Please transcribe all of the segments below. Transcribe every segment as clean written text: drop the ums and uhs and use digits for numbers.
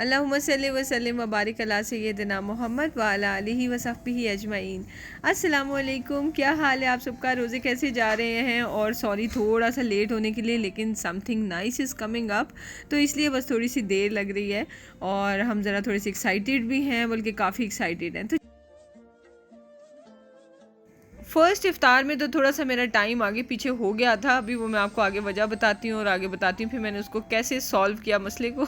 अल्लाहुम्मा सल्लि व सल्लिम व बारिक अला सय्यदिना मोहम्मद व अला आलिहि व सहबिही अजमईन। अस्सलामु अलैकुम, क्या हाल है आप सबका? रोज़े कैसे जा रहे हैं? और सॉरी थोड़ा सा लेट होने के लिए, लेकिन something nice is coming up, तो इसलिए बस थोड़ी सी देर लग रही है और हम ज़रा थोड़ी सी एक्साइटेड भी हैं, बल्कि काफ़ी एक्साइटेड हैं। तो फ़र्स्ट इफ़्तार में तो थोड़ा सा मेरा टाइम आगे पीछे हो गया था, अभी वो मैं आपको आगे वजह बताती हूँ और आगे बताती हूँ फिर मैंने उसको कैसे सॉल्व किया मसले को।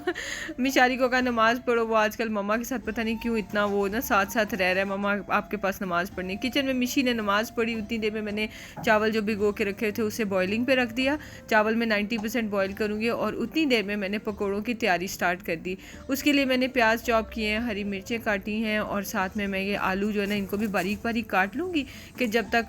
मिशारी को कहा नमाज़ पढ़ो, वो आजकल मम्मा के साथ पता नहीं क्यों इतना वो ना साथ साथ रह रहा है, मम्मा आपके पास नमाज़ पढ़नी। किचन में मिशी ने नमाज़ पढ़ी, उतनी देर में मैंने चावल जो भिगो के रखे थे उसे बॉयलिंग पर रख दिया। चावल में 90% बॉयल करूँगी और उतनी देर में मैंने पकौड़ों की तैयारी स्टार्ट कर दी। उसके लिए मैंने प्याज चॉप किए हैं, हरी मिर्चें काटी हैं और साथ में मैं ये आलू जो है ना इनको भी बारीक बारीक काट लूँगी कि जब तक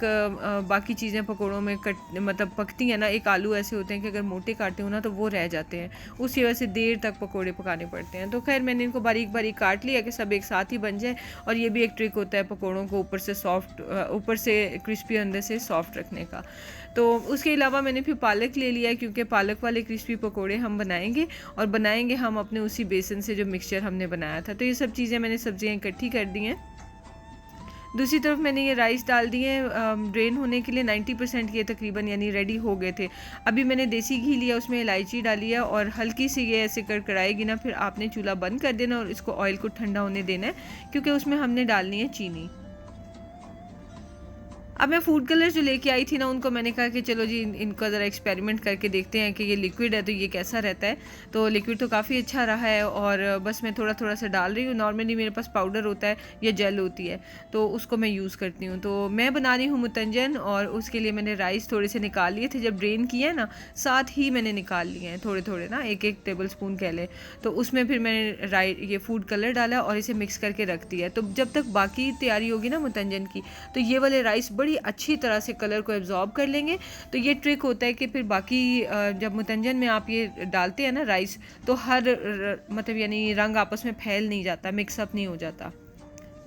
बाकी चीज़ें पकौड़ों में मतलब पकती हैं ना। एक आलू ऐसे होते हैं कि अगर मोटे काटे हो ना तो वो रह जाते हैं, उसकी वजह से देर तक पकौड़े पकाने पड़ते हैं। तो खैर मैंने इनको बारीक बारीक काट लिया कि सब एक साथ ही बन जाए। और ये भी एक ट्रिक होता है पकौड़ों को ऊपर से सॉफ्ट, ऊपर से क्रिस्पी अंदर से सॉफ्ट रखने का। तो उसके अलावा मैंने फिर पालक ले लिया, क्योंकि पालक वाले क्रिस्पी पकौड़े हम बनाएंगे और बनाएंगे हम अपने उसी बेसन से जो मिक्सचर हमने बनाया था। तो ये सब चीज़ें मैंने सब्जियाँ इकट्ठी कर दी हैं। दूसरी तरफ मैंने ये राइस डाल दिए ड्रेन होने के लिए। 90% ये तकरीबन यानी रेडी हो गए थे। अभी मैंने देसी घी लिया, उसमें इलायची डाली है और हल्की सी ये ऐसे कड़कड़ाएगी ना, फिर आपने चूल्हा बंद कर देना और इसको ऑयल को ठंडा होने देना है, क्योंकि उसमें हमने डालनी है चीनी। अब मैं फूड कलर जो लेके आई थी ना, उनको मैंने कहा कि चलो जी इनका ज़रा एक्सपेरिमेंट करके देखते हैं कि ये लिक्विड है तो ये कैसा रहता है। तो लिक्विड तो काफ़ी अच्छा रहा है और बस मैं थोड़ा थोड़ा सा डाल रही हूँ। नॉर्मली मेरे पास पाउडर होता है या जेल होती है तो उसको मैं यूज़ करती हूँ। तो मैं बना रही हूँ मुतंजन और उसके लिए मैंने राइस थोड़े से निकाल लिए थे, जब ड्रेन किया है ना साथ ही मैंने निकाल लिए हैं थोड़े थोड़े ना, एक एक टेबल स्पून कह लें। तो उसमें फिर मैंने ये फूड कलर डाला और इसे मिक्स करके रख दिया। तो जब तक बाकी तैयारी होगी ना मुतंजन की, तो ये वाले राइस बड़ी अच्छी तरह से कलर को एब्जॉर्ब कर लेंगे। तो ये ट्रिक होता है कि फिर बाकी जब मुतंजन में आप ये डालते हैं ना राइस, तो हर मतलब यानी रंग आपस में फैल नहीं जाता, मिक्सअप नहीं हो जाता,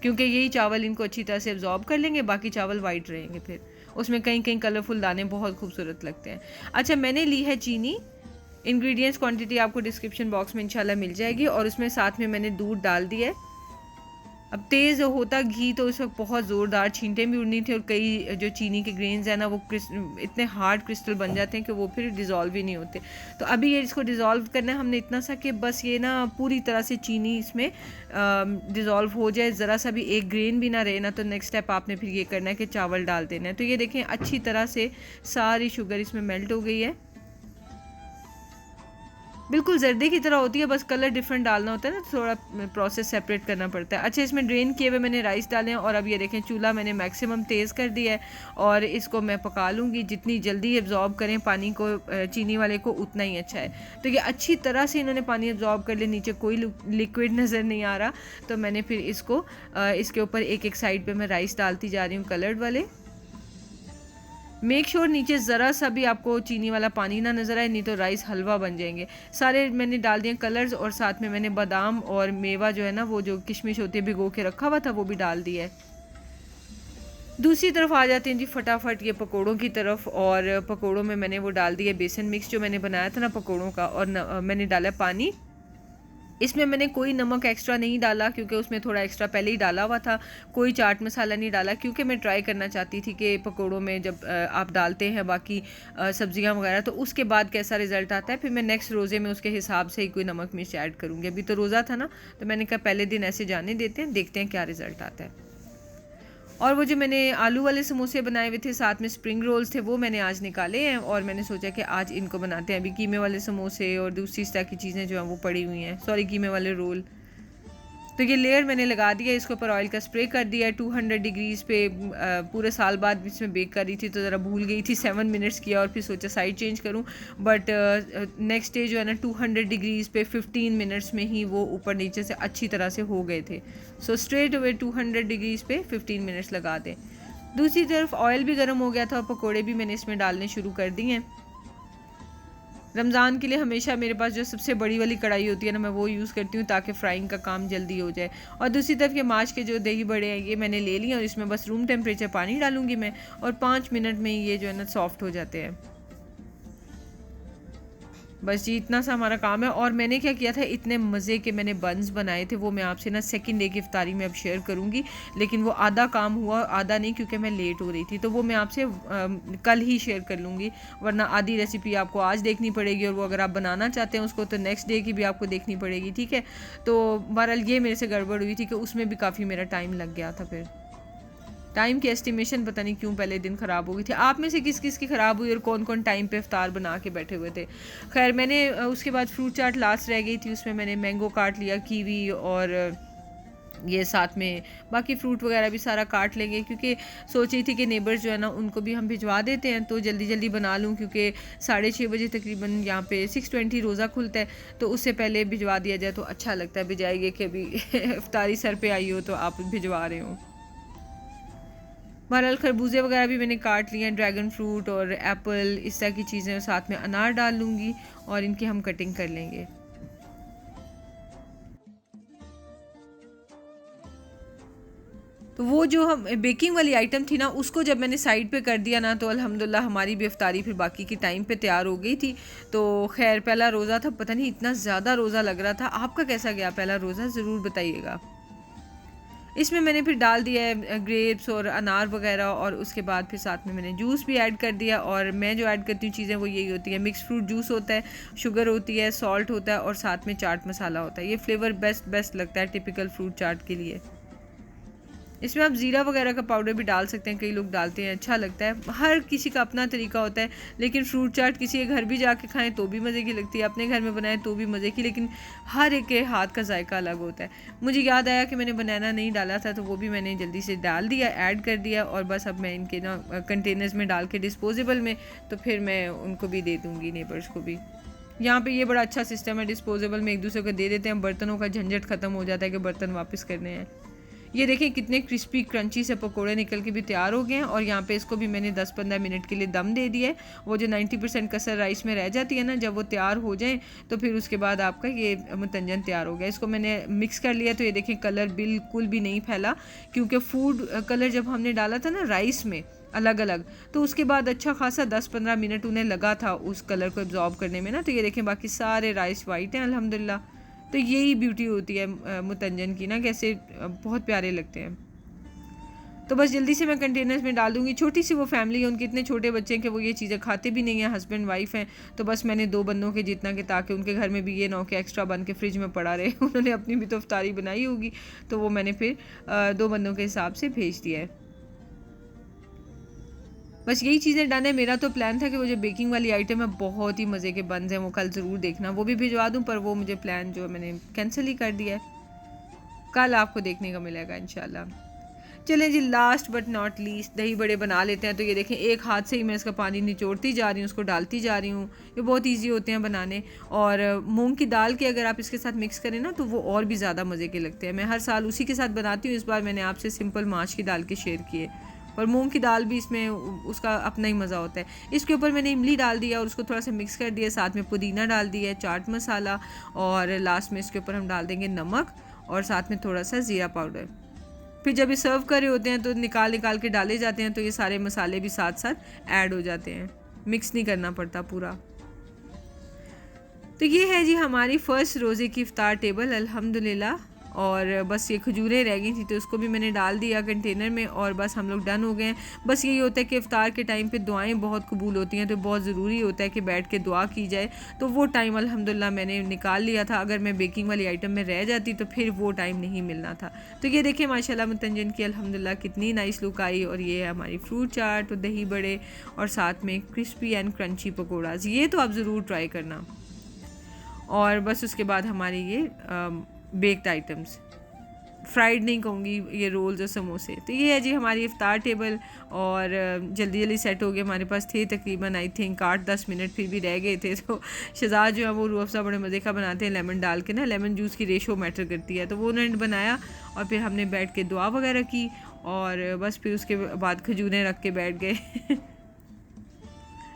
क्योंकि यही चावल इनको अच्छी तरह से एब्जॉर्ब कर लेंगे, बाकी चावल वाइट रहेंगे। फिर उसमें कहीं कहीं कलरफुल दाने बहुत खूबसूरत लगते हैं। अच्छा, मैंने ली है चीनी। इंग्रेडिएंट्स क्वांटिटी आपको डिस्क्रिप्शन बॉक्स में इंशाल्लाह मिल जाएगी। और उसमें साथ में मैंने दूध डाल दिया है। अब तेज़ होता घी तो उस वक्त बहुत ज़ोरदार छींटें भी उड़नी थी और कई जो चीनी के ग्रेन्स हैं ना वो इतने हार्ड क्रिस्टल बन जाते हैं कि वो फिर डिज़ोल्व ही नहीं होते। तो अभी ये इसको डिज़ोल्व करना है हमने इतना सा कि बस ये ना पूरी तरह से चीनी इसमें डिज़ोल्व हो जाए, ज़रा सा भी एक ग्रेन भी ना रहे ना। तो नेक्स्ट स्टेप आपने फिर ये करना है कि चावल डाल देना है। तो ये देखें अच्छी तरह से सारी शुगर इसमें मेल्ट हो गई है, बिल्कुल जर्दे की तरह होती है, बस कलर डिफरेंट डालना होता है ना, थोड़ा प्रोसेस सेपरेट करना पड़ता है। अच्छा, इसमें ड्रेन किए हुए मैंने राइस डाले हैं और अब ये देखें चूल्हा मैंने मैक्सिमम तेज़ कर दिया है और इसको मैं पका लूँगी। जितनी जल्दी एब्जॉर्ब करें पानी को चीनी वाले को, उतना ही अच्छा है। तो ये अच्छी तरह से इन्होंने पानी एब्जॉर्ब कर लिया, नीचे कोई लिक्विड नज़र नहीं आ रहा। तो मैंने फिर इसको इसके ऊपर एक एक साइड पर मैं राइस डालती जा रही हूँ कलर्ड वाले। मेक श्योर नीचे ज़रा सा भी आपको चीनी वाला पानी ना नज़र आए, नहीं तो राइस हलवा बन जाएंगे। सारे मैंने डाल दिए कलर्स और साथ में मैंने बादाम और मेवा जो है ना, वो जो किशमिश होती है भिगो के रखा हुआ था, वो भी डाल दिया है। दूसरी तरफ आ जाते हैं जी फटाफट ये पकोड़ों की तरफ। और पकोड़ों में मैंने वो डाल दिया बेसन मिक्स जो मैंने बनाया था ना पकोड़ों का, और मैंने डाला पानी। इसमें मैंने कोई नमक एक्स्ट्रा नहीं डाला, क्योंकि उसमें थोड़ा एक्स्ट्रा पहले ही डाला हुआ था। कोई चाट मसाला नहीं डाला, क्योंकि मैं ट्राई करना चाहती थी कि पकोड़ों में जब आप डालते हैं बाकी सब्जियां वगैरह तो उसके बाद कैसा रिज़ल्ट आता है। फिर मैं नेक्स्ट रोज़े में उसके हिसाब से ही कोई नमक मिर्च ऐड करूँगी। अभी तो रोज़ा था ना, तो मैंने कहा पहले दिन ऐसे जाने देते हैं, देखते हैं क्या रिज़ल्ट आता है। और वो जो मैंने आलू वाले समोसे बनाए हुए थे, साथ में स्प्रिंग रोल्स थे, वो मैंने आज निकाले हैं और मैंने सोचा कि आज इनको बनाते हैं। अभी कीमे वाले समोसे और दूसरी तरह की चीज़ें जो हैं वो पड़ी हुई हैं, सॉरी कीमे वाले रोल। तो ये लेयर मैंने लगा दिया, इसके ऊपर ऑयल का स्प्रे कर दिया 200 डिग्रीज़ पे। पूरे साल बाद इसमें बेक कर रही थी तो ज़रा भूल गई थी, 7 मिनट्स किया और फिर सोचा साइड चेंज करूं। बट नेक्स्ट डे जो है ना 200 डिग्रीज़ पे 15 मिनट्स में ही वो ऊपर नीचे से अच्छी तरह से हो गए थे। सो स्ट्रेट अवे 200 डिग्रीज़ पे 15 मिनट्स लगा दें। दूसरी तरफ ऑयल भी गर्म हो गया था और पकोड़े भी मैंने इसमें डालने शुरू कर दिए हैं। रमज़ान के लिए हमेशा मेरे पास जो सबसे बड़ी वाली कढ़ाई होती है ना, मैं वो यूज़ करती हूँ ताकि फ्राइंग का काम जल्दी हो जाए। और दूसरी तरफ ये माश के जो दही बड़े हैं ये मैंने ले लिए और इसमें बस रूम टेम्परेचर पानी डालूंगी मैं, और 5 मिनट में ये जो है ना सॉफ्ट हो जाते हैं। बस ये इतना सा हमारा काम है। और मैंने क्या किया था, इतने मज़े के मैंने बन्स बनाए थे, वो मैं आपसे ना सेकंड डे की इफ्तारी में अब शेयर करूँगी। लेकिन वो आधा काम हुआ, आधा नहीं, क्योंकि मैं लेट हो रही थी, तो वो मैं आपसे कल ही शेयर कर लूँगी, वरना आधी रेसिपी आपको आज देखनी पड़ेगी और वो अगर आप बनाना चाहते हैं उसको तो नेक्स्ट डे की भी आपको देखनी पड़ेगी, ठीक है। तो बहरहाल ये मेरे से गड़बड़ हुई थी कि उसमें भी काफ़ी मेरा टाइम लग गया था। फिर टाइम की एस्टिमेशन पता नहीं क्यों पहले दिन ख़राब हो गई थी। आप में से किस किस की ख़राब हुई और कौन कौन टाइम पे इफ्तार बना के बैठे हुए थे। खैर मैंने उसके बाद फ्रूट चाट लास्ट रह गई थी, उसमें मैंने मैंगो काट लिया, कीवी और ये साथ में बाकी फ्रूट वगैरह भी सारा काट लेंगे, क्योंकि सोच रही थी कि नेबर्स जो है ना उनको भी हम भिजवा देते हैं तो जल्दी जल्दी बना लूँ, क्योंकि 6:30 बजे तकरीबन यहाँ पे 6:20 रोज़ा खुलता है, तो उससे पहले भिजवा दिया जाए तो अच्छा लगता है। भिजाइए कि अभी इफ्तारी सर पे आई हो तो आप भिजवा रहे हो। बहरहाल खरबूजे वगैरह भी मैंने काट लिए हैं, ड्रैगन फ्रूट और एप्पल, इस तरह की चीज़ें, और साथ में अनार डाल लूँगी और इनकी हम कटिंग कर लेंगे। तो वो जो हम बेकिंग वाली आइटम थी ना, उसको जब मैंने साइड पे कर दिया ना, तो अल्हम्दुलिल्लाह हमारी भी इफ्तारी फिर बाकी की टाइम पे तैयार हो गई थी। तो खैर पहला रोज़ा था, पता नहीं इतना ज़्यादा रोज़ा लग रहा था। आपका कैसा गया पहला रोज़ा, ज़रूर बताइएगा। इसमें मैंने फिर डाल दिया है ग्रेप्स और अनार वगैरह, और उसके बाद फिर साथ में मैंने जूस भी ऐड कर दिया। और मैं जो ऐड करती हूँ चीज़ें वो यही होती है, मिक्स फ्रूट जूस होता है, शुगर होती है, सॉल्ट होता है और साथ में चाट मसाला होता है। ये फ्लेवर बेस्ट लगता है टिपिकल फ्रूट चाट के लिए। इसमें आप ज़ीरा वगैरह का पाउडर भी डाल सकते हैं, कई लोग डालते हैं, अच्छा लगता है। हर किसी का अपना तरीका होता है, लेकिन फ्रूट चाट किसी के घर भी जाके खाएं तो भी मज़े की लगती है, अपने घर में बनाएं तो भी मज़े की, लेकिन हर एक के हाथ का जायका अलग होता है। मुझे याद आया कि मैंने बनाना नहीं डाला था, तो वो भी मैंने जल्दी से डाल दिया, ऐड कर दिया। और बस अब मैं इनके ना कंटेनर्स में डाल के डिस्पोजेबल में, तो फिर मैं उनको भी दे दूँगी, नेबर्स को भी। यहाँ पे ये बड़ा अच्छा सिस्टम है, डिस्पोजेबल में एक दूसरे को दे देते हैं, बर्तनों का झंझट ख़त्म हो जाता है कि बर्तन वापस करने हैं। ये देखें कितने क्रिस्पी क्रंची से पकोड़े निकल के भी तैयार हो गए हैं। और यहाँ पे इसको भी मैंने 10-15 मिनट के लिए दम दे दिया है। वो जो 90% कसर राइस में रह जाती है ना, जब वो तैयार हो जाए तो फिर उसके बाद आपका ये मुतंजन तैयार हो गया। इसको मैंने मिक्स कर लिया, तो ये देखें कलर बिल्कुल भी नहीं फैला, क्योंकि फूड कलर जब हमने डाला था ना राइस में अलग अलग, तो उसके बाद अच्छा खासा 10-15 मिनट उन्हें लगा था उस कलर को एब्जॉर्ब करने में ना। तो ये देखें बाकी सारे राइस वाइट हैं अल्हम्दुलिल्लाह। तो यही ब्यूटी होती है मुतंजन की ना, कैसे बहुत प्यारे लगते हैं। तो बस जल्दी से मैं कंटेनर्स में डाल दूँगी। छोटी सी वो फैमिली है, उनके इतने छोटे बच्चे हैं कि वो ये चीज़ें खाते भी नहीं हैं, हस्बैंड वाइफ हैं, तो बस मैंने 2 बंदों के जितना कि ताकि उनके घर में भी ये ना हो कि एक्स्ट्रा बन के फ्रिज में पड़ा रहे। उन्होंने अपनी भी तो इफ्तारी बनाई होगी, तो वो मैंने फिर 2 बंदों के हिसाब से भेज दिया है। बस यही चीज़ें डन है। मेरा तो प्लान था कि वो जो बेकिंग वाली आइटम है, बहुत ही मज़े के बन्स हैं, वो कल ज़रूर देखना, वो भी भिजवा दूँ, पर वो मुझे प्लान जो मैंने कैंसिल ही कर दिया है। कल आपको देखने को मिलेगा इंशाल्लाह। चलें जी, लास्ट बट नॉट लीस्ट दही बड़े बना लेते हैं। तो ये देखें एक हाथ से ही मैं इसका पानी निचोड़ती जा रही हूँ, उसको डालती जा रही हूँ। ये बहुत ईजी होते हैं बनाने। और मूंग की दाल के अगर आप इसके साथ मिक्स करें ना, तो वो और भी ज़्यादा मज़े के लगते हैं। मैं हर साल उसी के साथ बनाती हूँ, इस बार मैंने आपसे सिंपल माश की दाल के शेयर किए, और मूंग की दाल भी इसमें उसका अपना ही मज़ा होता है। इसके ऊपर मैंने इमली डाल दिया और उसको थोड़ा सा मिक्स कर दिया, साथ में पुदीना डाल दिया, चाट मसाला, और लास्ट में इसके ऊपर हम डाल देंगे नमक और साथ में थोड़ा सा ज़ीरा पाउडर। फिर जब ये सर्व कर रहे होते हैं तो निकाल के डाले जाते हैं, तो ये सारे मसाले भी साथ साथ ऐड हो जाते हैं, मिक्स नहीं करना पड़ता पूरा। तो ये है जी हमारी फ़र्स्ट रोज़े की इफ्तार टेबल अल्हम्दुलिल्लाह। और बस ये खजूरें रह गई थी, तो उसको भी मैंने डाल दिया कंटेनर में, और बस हम लोग डन हो गए हैं। बस यही होता है कि इफ्तार के टाइम पे दुआएं बहुत कबूल होती हैं, तो बहुत ज़रूरी होता है कि बैठ के दुआ की जाए। तो वो टाइम अल्हम्दुलिल्लाह मैंने निकाल लिया था। अगर मैं बेकिंग वाली आइटम में रह जाती तो फिर वो टाइम नहीं मिलना था। तो ये देखें माशाल्लाह मुतंजन की अल्हम्दुलिल्लाह कितनी नाइस लुक आई। और ये है हमारी फ्रूट चाट और दही बड़े, और साथ में क्रिस्पी एंड क्रंची पकौड़ाज। ये तो आप ज़रूर ट्राई करना। और बस उसके बाद हमारी ये बेक्ड आइटम्स, फ्राइड नहीं कहूँगी, ये रोल्स और समोसे। तो ये है जी हमारी इफ्तार टेबल। और जल्दी जल्दी सेट हो गए। हमारे पास थे तकरीबन आई थिंक 8-10 मिनट फिर भी रह गए थे। तो शहजाद जो है वो रूह अफ़ज़ा बड़े मज़े का बनाते हैं, लेमन डाल के ना, लेमन जूस की रेशो मैटर करती है, तो वो उन्होंने बनाया और फिर हमने बैठ के दुआ वगैरह की। और बस फिर उसके बाद खजूरें रख के बैठ गए।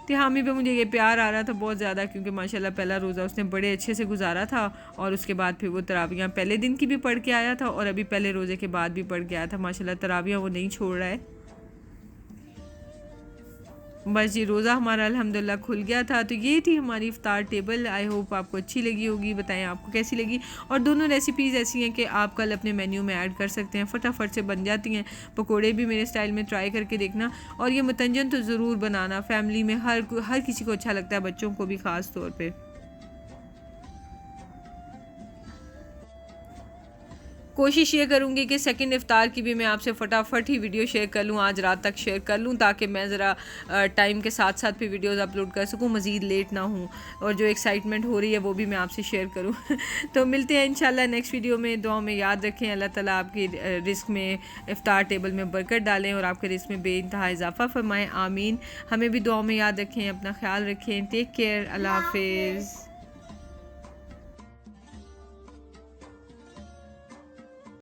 तिहामी पे मुझे ये प्यार आ रहा था बहुत ज़्यादा, क्योंकि माशाल्लाह पहला रोज़ा उसने बड़े अच्छे से गुजारा था और उसके बाद फिर वो तरावियाँ पहले दिन की भी पढ़ के आया था और अभी पहले रोज़े के बाद भी पढ़ के आया था। माशाल्लाह तरावियाँ वो नहीं छोड़ रहा है। बस जी रोज़ा हमारा अल्हम्दुलिल्लाह खुल गया था। तो ये थी हमारी इफ्तार टेबल। आई होप आपको अच्छी लगी होगी, बताएं आपको कैसी लगी। और दोनों रेसिपीज़ ऐसी हैं कि आप कल अपने मेन्यू में ऐड कर सकते हैं, फटाफट से बन जाती हैं। पकोड़े भी मेरे स्टाइल में ट्राई करके देखना, और ये मुतंजन तो ज़रूर बनाना। फैमिली में हर किसी को अच्छा लगता है, बच्चों को भी ख़ास तौर पर। कोशिश ये करूँगी कि सेकंड इफ्तार की भी मैं आपसे फटाफट ही वीडियो शेयर कर लूँ, आज रात तक शेयर कर लूँ, ताकि मैं ज़रा टाइम के साथ साथ भी वीडियोस अपलोड कर सकूँ, मज़ीद लेट ना हूँ, और जो एक्साइटमेंट हो रही है वो भी मैं आपसे शेयर करूँ। तो मिलते हैं इंशाल्लाह नेक्स्ट वीडियो में। दुआ में याद रखें, अल्लाह ताला आपकी रिस्क में, इफ्तार टेबल में बरकत डालें और आपके रिस्क में बेइंतहा इजाफ़ा फरमाएँ, आमीन। हमें भी दुआ में याद रखें, अपना ख्याल रखें। टेक केयर, अल्लाह हाफिज़।